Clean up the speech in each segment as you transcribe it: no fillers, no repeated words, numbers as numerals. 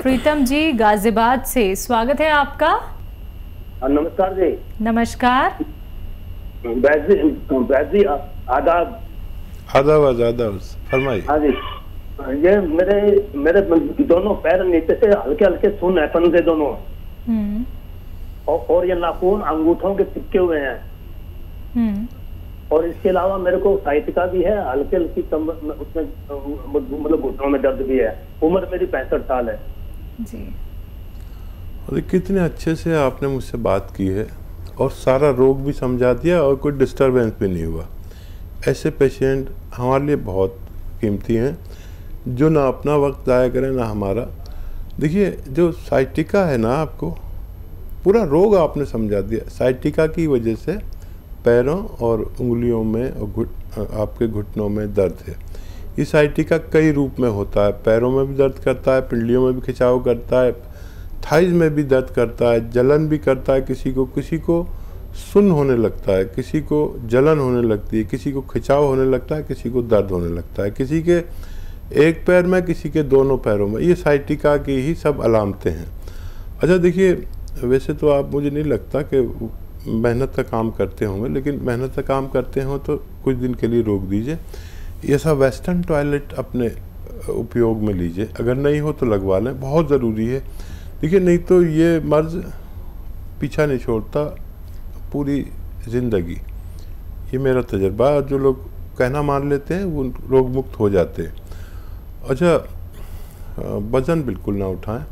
प्रीतम जी गाजियाबाद से स्वागत है आपका। नमस्कार जी। नमस्कार। जी आदाब। आदाब फरमाइए। हाँ जी, ये मेरे दोनों पैर नीचे से हल्के हल्के सुन्नपन से दोनों, और ये नाखून अंगूठों के चिपके हुए हैं। और इसके अलावा मेरे को साइटिका भी है, हल्की हल्की कमर उसमें, मतलब घुटनों में दर्द भी है। उम्र मेरी 65 साल है जी। और कितने अच्छे से आपने मुझसे बात की है और सारा रोग भी समझा दिया और कोई डिस्टरबेंस भी नहीं हुआ। ऐसे पेशेंट हमारे लिए बहुत कीमती हैं, जो ना अपना वक्त ज़ाया करें ना हमारा। देखिए, जो साइटिका है ना, आपको पूरा रोग आपने समझा दिया। साइटिका की वजह से पैरों और उंगलियों में और आपके घुटनों में दर्द है। ये साइटिका कई रूप में होता है। पैरों में भी दर्द करता है, पिंडलियों में भी खिंचाव करता है, थाइज में भी दर्द करता है, जलन भी करता है। किसी को सुन्न होने लगता है, किसी को जलन होने लगती है, किसी को खिंचाव होने लगता है, किसी को दर्द होने लगता है, किसी के एक पैर में, किसी के दोनों पैरों में। ये साइटिका की ही सब अलामतें हैं। अच्छा देखिए, वैसे तो आप, मुझे नहीं लगता कि मेहनत का काम करते होंगे, लेकिन मेहनत का काम करते हो तो कुछ दिन के लिए रोक दीजिए। ये सब वेस्टर्न टॉयलेट अपने उपयोग में लीजिए, अगर नहीं हो तो लगवा लें, बहुत ज़रूरी है। देखिए, नहीं तो ये मर्ज़ पीछा नहीं छोड़ता पूरी ज़िंदगी। ये मेरा तजर्बा। जो लोग कहना मान लेते हैं वो रोग मुक्त हो जाते हैं। अच्छा, वज़न बिल्कुल ना उठाएं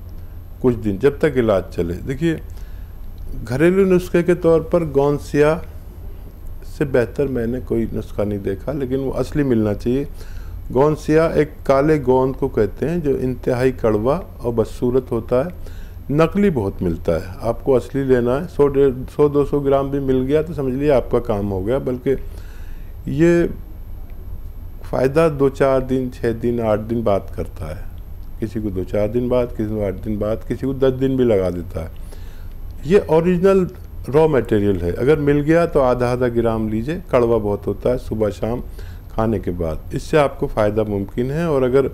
कुछ दिन, जब तक इलाज चले। देखिए, घरेलू नुस्खे के तौर पर गौनसिया से बेहतर मैंने कोई नुस्खा नहीं देखा, लेकिन वो असली मिलना चाहिए। गौनसिया एक काले गोंद को कहते हैं, जो इंतहाई कड़वा और बदसूरत होता है। नकली बहुत मिलता है, आपको असली लेना है। 100-200 ग्राम भी मिल गया तो समझ लिया आपका काम हो गया। बल्कि ये फ़ायदा 2-4 दिन, 6 दिन, 8 दिन बाद करता है। किसी को 2-4 दिन बाद, किसी को 8 दिन बाद, किसी को 10 दिन भी लगा देता है। ये ओरिजिनल रॉ मटेरियल है। अगर मिल गया तो आधा ग्राम लीजिए। कड़वा बहुत होता है, सुबह शाम खाने के बाद। इससे आपको फ़ायदा मुमकिन है। और अगर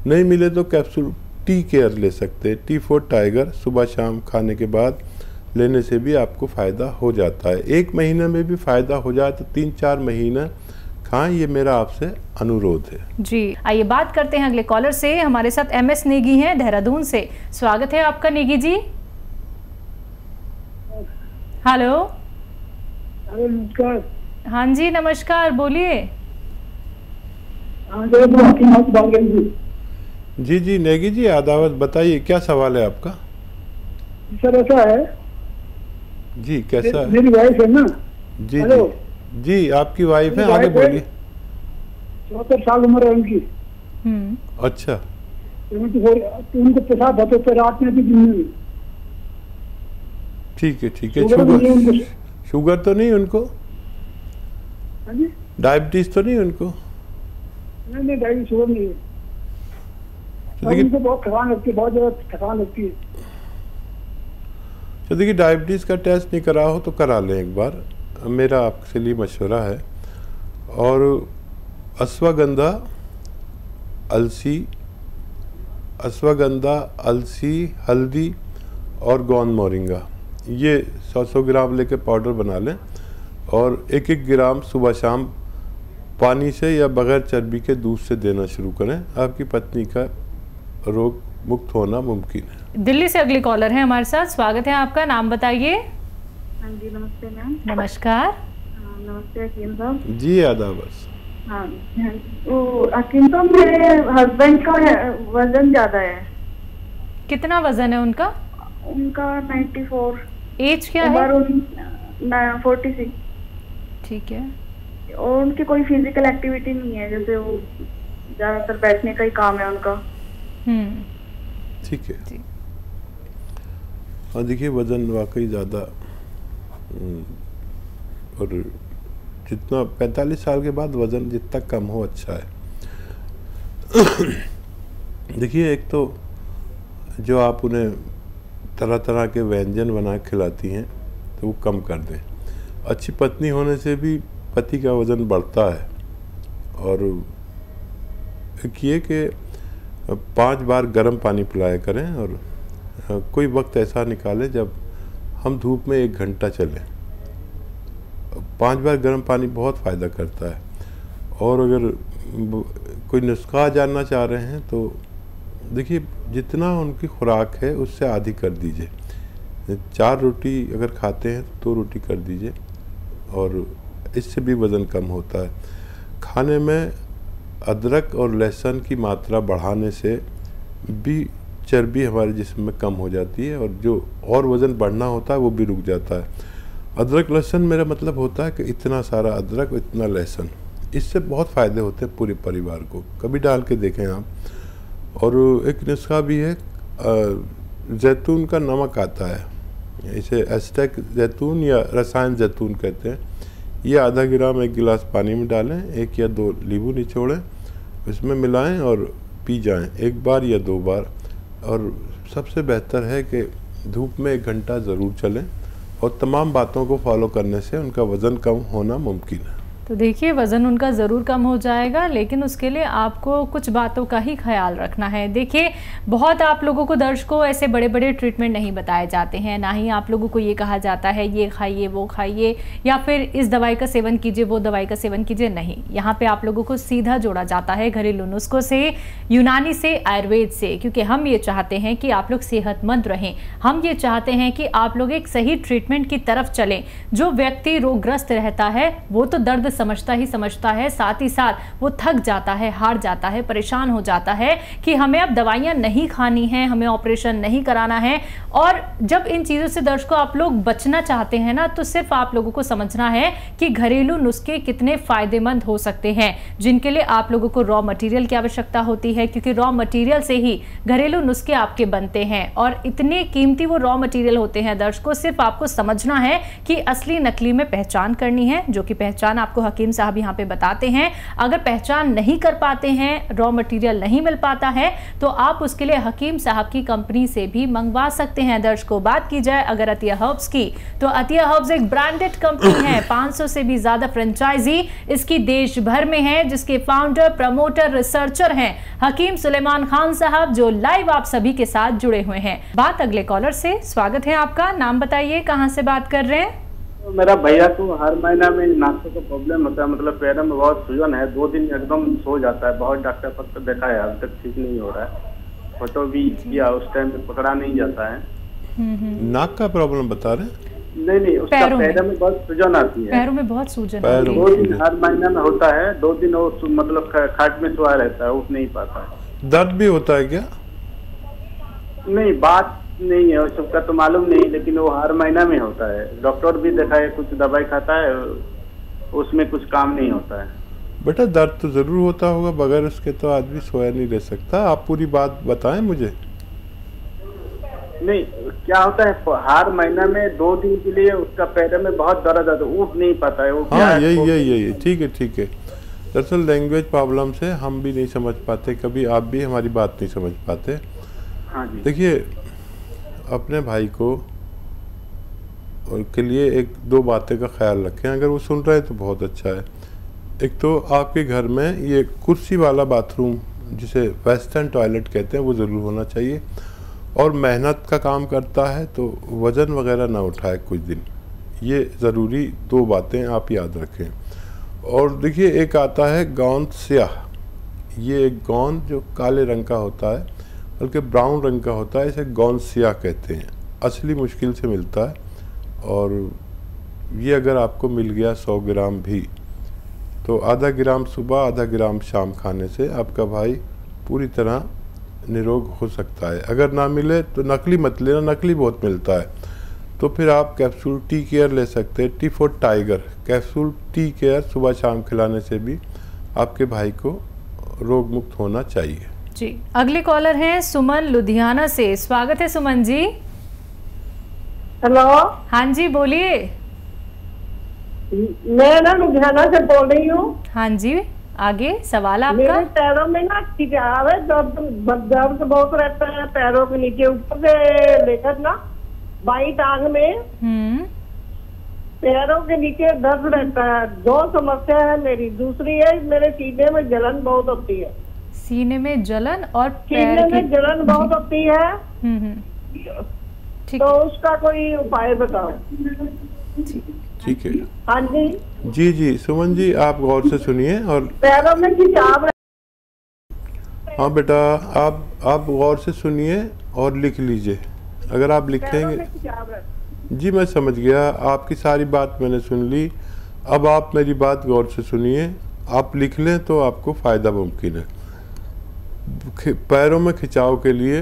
नहीं मिले तो कैप्सूल टी केयर ले सकते हैं, T4 टाइगर, सुबह शाम खाने के बाद लेने से भी आपको फ़ायदा हो जाता है। 1 महीने में भी फ़ायदा हो जाए तो 3-4 महीने खाएं, ये मेरा आपसे अनुरोध है जी। आइए बात करते हैं अगले कॉलर से। हमारे साथ MS नेगी हैं देहरादून से। स्वागत है आपका नेगी जी। हेलो। नमस्कार। हाँ जी नमस्कार, बोलिए। जी नेगी जी, आदावत, बताइए क्या सवाल है आपका। सर ऐसा है जी, कैसा है? मेरी वाइफ है ना। जी जी, आपकी वाइफ है, आगे बोलिए। 74 साल उम्र है उनकी। अच्छा, तो उनको पेशाब होते थे रात में भी, दिन में। ठीक है। शुगर तो नहीं उनको? डायबिटीज तो नहीं उनको? नहीं, डायबिटीज शुगर नहीं है। उनको बहुत थकान लगती है, बहुत ज़्यादा थकान लगती है। तो देखिए, डायबिटीज़ का टेस्ट नहीं करा हो तो करा लें एक बार, मेरा आपके लिए मशवरा है। और अश्वगंधा, अलसी, हल्दी और गोंद मोरिंगा, ये 100 ग्राम लेके पाउडर बना लें। और 1-1 ग्राम सुबह शाम पानी से या बगैर चर्बी के दूध से देना शुरू करें। आपकी पत्नी का रोग मुक्त होना मुमकिन है। दिल्ली से अगले कॉलर हैं हमारे साथ। स्वागत है आपका, नाम बताइए। हाँ जी, नमस्ते मैम। नमस्कार। नमस्ते हकीम साहब जी, आदाब। हाँ, तो हकीम साहब, मेरे हस्बैंड का वजन ज़्यादा है। कितना वजन है उनका? उनका 94। एज क्या है? 46। ठीक है। और उनकी कोई फिजिकल एक्टिविटी नहीं है, जैसे वो ज़्यादातर बैठने का ही काम है उनका। ठीक है। और देखिए, वज़न वाकई ज़्यादा, और जितना 45 साल के बाद वज़न जितना कम हो अच्छा है। देखिए, एक तो जो आप उन्हें तरह तरह के व्यंजन बना के खिलाती हैं तो वो कम कर दें। अच्छी पत्नी होने से भी पति का वज़न बढ़ता है। और एक ये कि 5 बार गर्म पानी पिलाया करें और कोई वक्त ऐसा निकालें जब हम धूप में 1 घंटा चलें। 5 बार गर्म पानी बहुत फ़ायदा करता है। और अगर कोई नुस्खा जानना चाह रहे हैं तो देखिए, जितना उनकी खुराक है उससे आधी कर दीजिए। 4 रोटी अगर खाते हैं तो 2 रोटी कर दीजिए और इससे भी वज़न कम होता है। खाने में अदरक और लहसुन की मात्रा बढ़ाने से भी चर्बी हमारे जिस्म में कम हो जाती है और जो और वज़न बढ़ना होता है वो भी रुक जाता है। अदरक लहसुन मेरा मतलब होता है कि इतना सारा अदरक, इतना लहसुन, इससे बहुत फ़ायदे होते हैं पूरे परिवार को। कभी डाल के देखें आप। और एक नुस्खा भी है, जैतून का नमक आता है, इसे एस्टेक जैतून या रसायन जैतून कहते हैं। ये आधा ग्राम 1 गिलास पानी में डालें, 1 या 2 नींबू निचोड़ें, इसमें मिलाएं और पी जाएं 1 बार या 2 बार। और सबसे बेहतर है कि धूप में 1 घंटा ज़रूर चलें और तमाम बातों को फॉलो करने से उनका वज़न कम होना मुमकिन है। तो देखिए, वज़न उनका ज़रूर कम हो जाएगा, लेकिन उसके लिए आपको कुछ बातों का ही ख्याल रखना है। देखिए, बहुत आप लोगों को, दर्शकों, ऐसे बड़े बड़े ट्रीटमेंट नहीं बताए जाते हैं, ना ही आप लोगों को ये कहा जाता है ये खाइए वो खाइए या फिर इस दवाई का सेवन कीजिए वो दवाई का सेवन कीजिए। नहीं, यहाँ पे आप लोगों को सीधा जोड़ा जाता है घरेलू नुस्खों से, यूनानी से, आयुर्वेद से, क्योंकि हम ये चाहते हैं कि आप लोग सेहतमंद रहें। हम ये चाहते हैं कि आप लोग एक सही ट्रीटमेंट की तरफ चलें। जो व्यक्ति रोगग्रस्त रहता है वो तो दर्द समझता ही समझता है, साथ ही साथ वो थक जाता है, हार जाता है, परेशान हो जाता है कि हमें अब दवाइयां नहीं खानी है, हमें ऑपरेशन नहीं कराना है। और जब इन चीज़ों से दर्शकों आप लोग बचना चाहते हैं ना, तो सिर्फ आप लोगों को समझना है कि घरेलू नुस्खे कितने फायदेमंद हो सकते हैं, जिनके लिए आप लोगों को रॉ मटेरियल की आवश्यकता होती है, क्योंकि रॉ मटेरियल से ही घरेलू नुस्खे आपके बनते हैं और इतने कीमती वो रॉ मटेरियल होते हैं। दर्शकों, सिर्फ आपको समझना है कि असली नकली में पहचान करनी है, जो कि पहचान आपको हकीम साहब यहाँ पे बताते हैं। अगर पहचान नहीं कर पाते हैं, रॉ मटेरियल नहीं मिल पाता है, तो आप उसके लिए हकीम साहब की कंपनी से भी मंगवा सकते हैं। दर्शकों, बात की जाए अगर अतिया हर्ब्स की, तो अतिया हर्ब्स एक ब्रांडेड कंपनी है। 500 से भी ज्यादा फ्रेंचाइजी इसकी देश भर में है, जिसके फाउंडर, प्रमोटर, रिसर्चर हैं हकीम सुलेमान खान साहब, जो लाइव आप सभी के साथ जुड़े हुए हैं। बात अगले कॉलर से। स्वागत है आपका, नाम बताइए, कहां से बात कर रहे हैं? तो मेरा भैया को हर महीना में नाश्ते का प्रॉब्लम होता है, मतलब पैरों में बहुत सूजन है, 2 दिन एकदम सो जाता है। बहुत डॉक्टर पर देखा है, अब तक ठीक नहीं हो रहा है। फोटो भी किया, उस टाइम पे पकड़ा नहीं जाता है। नाक का प्रॉब्लम बता रहे हैं? नहीं, उसका पैरों में बहुत सूजन आती है। पैरों में बहुत सूजन आती है। 2 दिन हर महीना में होता है, 2 दिन वो मतलब खाट में सोया रहता है, उठ नहीं पाता है। दर्द भी होता है क्या? नहीं, बात नहीं है सबका तो मालूम नहीं, लेकिन वो हर महीना में होता है। डॉक्टर भी देखा है, कुछ दवाई खाता है, उसमें कुछ काम नहीं होता है। बेटा, दर्द तो जरूर होता होगा, बगैर उसके तो आदमी सोया नहीं रह सकता। आप पूरी बात बताएं मुझे। नहीं, क्या होता है, हर महीना में 2 दिन के लिए उसका पैर में बहुत दर्द आता है, उठ नहीं पाता है वो। हाँ, यही ठीक है। दरअसल लैंग्वेज प्रॉब्लम से हम भी नहीं समझ पाते, कभी आप भी हमारी बात नहीं समझ पाते। हाँ जी। देखिए, अपने भाई को और के लिए 1-2 बातें का ख्याल रखें। अगर वो सुन रहे हैं तो बहुत अच्छा है। एक तो आपके घर में ये कुर्सी वाला बाथरूम, जिसे वेस्टर्न टॉयलेट कहते हैं, वो ज़रूर होना चाहिए। और मेहनत का काम करता है तो वज़न वगैरह ना उठाए कुछ दिन, ये ज़रूरी 2 बातें आप याद रखें। और देखिए, एक आता है गोंद स्याह। ये एक गोंद जो काले रंग का होता है, बल्कि ब्राउन रंग का होता है, इसे गोंद स्याह कहते हैं। असली मुश्किल से मिलता है और ये अगर आपको मिल गया 100 ग्राम भी, तो आधा ग्राम सुबह, आधा ग्राम शाम खाने से आपका भाई पूरी तरह निरोग हो सकता है। अगर ना मिले तो नकली मत लेना, नकली बहुत मिलता है। तो फिर आप कैप्सूल टी केयर ले सकते हैं, T for tiger capsule tea care सुबह शाम खिलाने से भी आपके भाई को रोग मुक्त होना चाहिए। जी, अगले कॉलर हैं सुमन लुधियाना से। स्वागत है सुमन जी। हेलो। हाँ जी, बोलिए। मैं ना लुधियाना से बोल रही हूँ। हाँ जी, आगे सवाल आपका। मेरे पैरों में ना दर्द बहुत रहता है, पैरों के नीचे ऊपर से लेकर ना बाई टांग में पैरों के नीचे दर्द रहता है। 2 समस्या है मेरी। दूसरी है, मेरे सीने में जलन बहुत होती है। सीने में जलन और सीने में जलन बहुत होती है। ठीक, तो उसका कोई उपाय बताओ। ठीक है। हाँ जी जी जी सुमन जी, आप गौर से सुनिए और पैरों में खिंचाव। हाँ बेटा, आप गौर से सुनिए और लिख लीजिए। अगर आप लिखेंगे। जी मैं समझ गया, आपकी सारी बात मैंने सुन ली। अब आप मेरी बात गौर से सुनिए, आप लिख लें तो आपको फ़ायदा मुमकिन है। पैरों में खिंचाव के लिए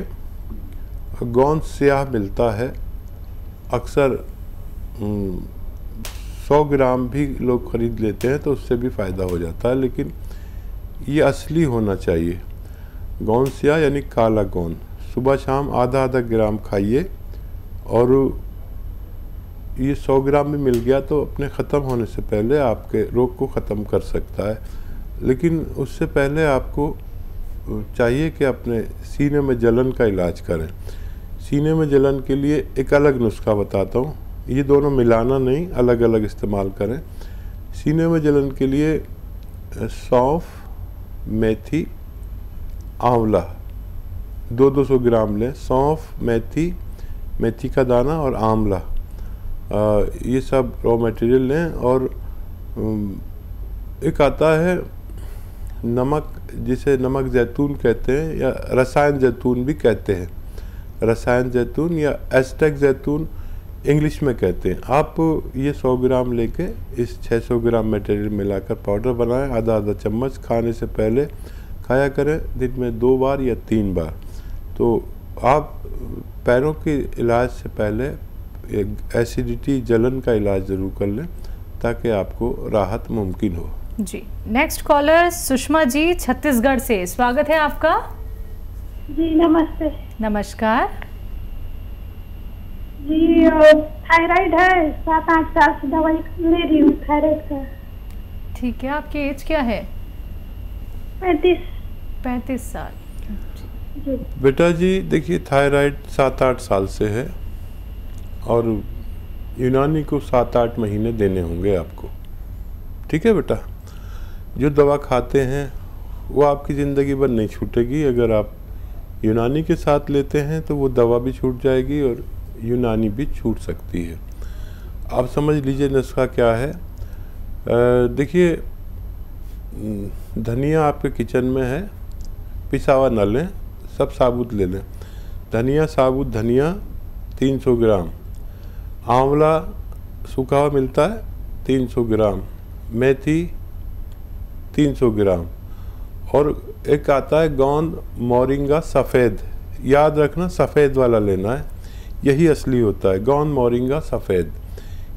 गोंद स्याह मिलता है, अक्सर 100 ग्राम भी लोग ख़रीद लेते हैं तो उससे भी फ़ायदा हो जाता है, लेकिन ये असली होना चाहिए। गोंद स्याह यानी काला गोंद, सुबह शाम आधा आधा ग्राम खाइए। और ये 100 ग्राम भी मिल गया तो अपने ख़त्म होने से पहले आपके रोग को ख़त्म कर सकता है। लेकिन उससे पहले आपको चाहिए कि अपने सीने में जलन का इलाज करें। सीने में जलन के लिए एक अलग नुस्खा बताता हूँ, ये दोनों मिलाना नहीं, अलग अलग इस्तेमाल करें। सीने में जलन के लिए सौंफ, मेथी, आंवला 200 ग्राम लें। सौंफ, मेथी का दाना और आंवला, ये सब रॉ मटेरियल लें। और एक आता है नमक, जिसे नमक जैतून कहते हैं या रसायन जैतून भी कहते हैं। रसायन जैतून या एस्टेक जैतून इंग्लिश में कहते हैं। आप ये 100 ग्राम लेके इस 600 ग्राम मटेरियल मिलाकर पाउडर बनाएं, आधा आधा चम्मच खाने से पहले खाया करें, दिन में 2 बार या 3 बार। तो आप पैरों के इलाज से पहले एसिडिटी जलन का इलाज ज़रूर कर लें ताकि आपको राहत मुमकिन हो। जी नेक्स्ट कॉलर सुषमा जी छत्तीसगढ़ से, स्वागत है आपका। जी नमस्ते। नमस्कार जी, थायराइड है, 7-8 साल से दवाई ले रही हूँ थायराइड का। ठीक है, आपकी एज क्या है? 35 साल। जी बेटा जी देखिए, थायराइड 7-8 साल से है और यूनानी को 7-8 महीने देने होंगे आपको। ठीक है बेटा, जो दवा खाते हैं वो आपकी ज़िंदगी भर नहीं छूटेगी। अगर आप यूनानी के साथ लेते हैं तो वो दवा भी छूट जाएगी और यूनानी भी छूट सकती है। आप समझ लीजिए नुस्खा क्या है। देखिए, धनिया आपके किचन में है, पिसा हुआ न लें, सब साबुत ले लें। धनिया, साबुत धनिया 300 ग्राम, आंवला सूखा हुआ मिलता है 300 ग्राम, मेथी 300 ग्राम, और एक आता है गोंद मोरिंगा सफ़ेद, याद रखना सफ़ेद वाला लेना है, यही असली होता है गोंद मोरिंगा सफ़ेद।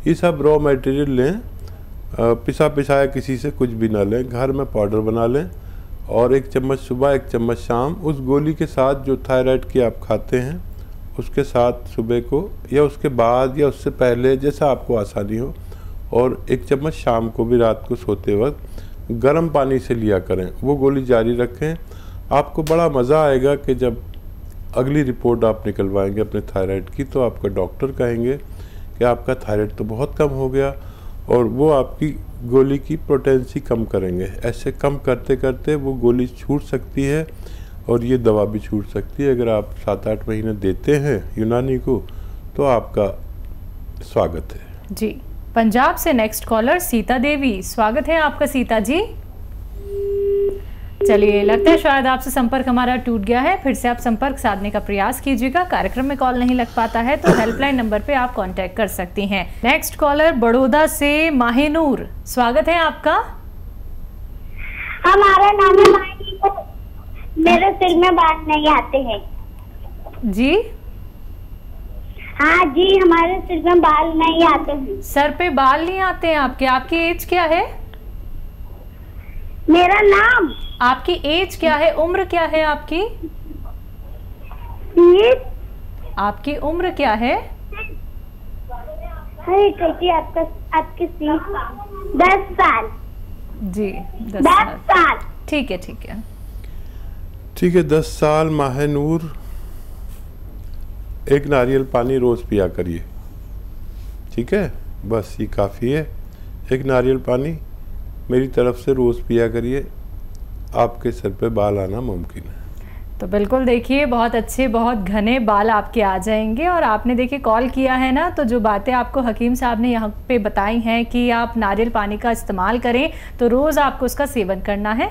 ये सब रॉ मटेरियल लें, पिसाया किसी से कुछ भी ना लें, घर में पाउडर बना लें और 1 चम्मच सुबह 1 चम्मच शाम उस गोली के साथ जो थायराइड की आप खाते हैं उसके साथ सुबह को या उसके बाद या उससे पहले जैसा आपको आसानी हो, और 1 चम्मच शाम को भी रात को सोते वक्त गर्म पानी से लिया करें। वो गोली जारी रखें। आपको बड़ा मज़ा आएगा कि जब अगली रिपोर्ट आप निकलवाएंगे अपने थायराइड की तो आपका डॉक्टर कहेंगे कि आपका थायराइड तो बहुत कम हो गया, और वो आपकी गोली की पोटेंसी कम करेंगे। ऐसे कम करते करते वो गोली छूट सकती है और ये दवा भी छूट सकती है। अगर आप 7-8 महीने देते हैं यूनानी को तो आपका स्वागत है। जी पंजाब से नेक्स्ट कॉलर सीता देवी, स्वागत है आपका सीता जी। चलिए, लगता है शायद आपसे संपर्क हमारा टूट गया है, फिर से आप संपर्क साधने का प्रयास कीजिएगा। कार्यक्रम में कॉल नहीं लग पाता है तो हेल्पलाइन नंबर पे आप कांटेक्ट कर सकती हैं। नेक्स्ट कॉलर बड़ौदा से माहिनूर, स्वागत है आपका। हमारा नाम है माहिनूर, मेरे सिर में बाल नहीं आते हैं। जी हाँ जी, हमारे सिर में बाल नहीं आते हैं। सर पे बाल नहीं आते हैं आपके? आपकी एज क्या है? मेरा नाम, आपकी एज क्या है, उम्र क्या है आपकी? आपकी उम्र क्या है? आपके 10 साल। जी 10 साल। ठीक है ठीक है ठीक है, 10 साल माहिनूर। एक नारियल पानी रोज़ पिया करिए, ठीक है, बस ये काफ़ी है। एक नारियल पानी मेरी तरफ से रोज़ पिया करिए। आपके सर पे बाल आना मुमकिन है। तो बिल्कुल देखिए, बहुत अच्छे बहुत घने बाल आपके आ जाएंगे। और आपने देखिए कॉल किया है ना, तो जो बातें आपको हकीम साहब ने यहाँ पे बताई हैं कि आप नारियल पानी का इस्तेमाल करें, तो रोज़ आपको उसका सेवन करना है।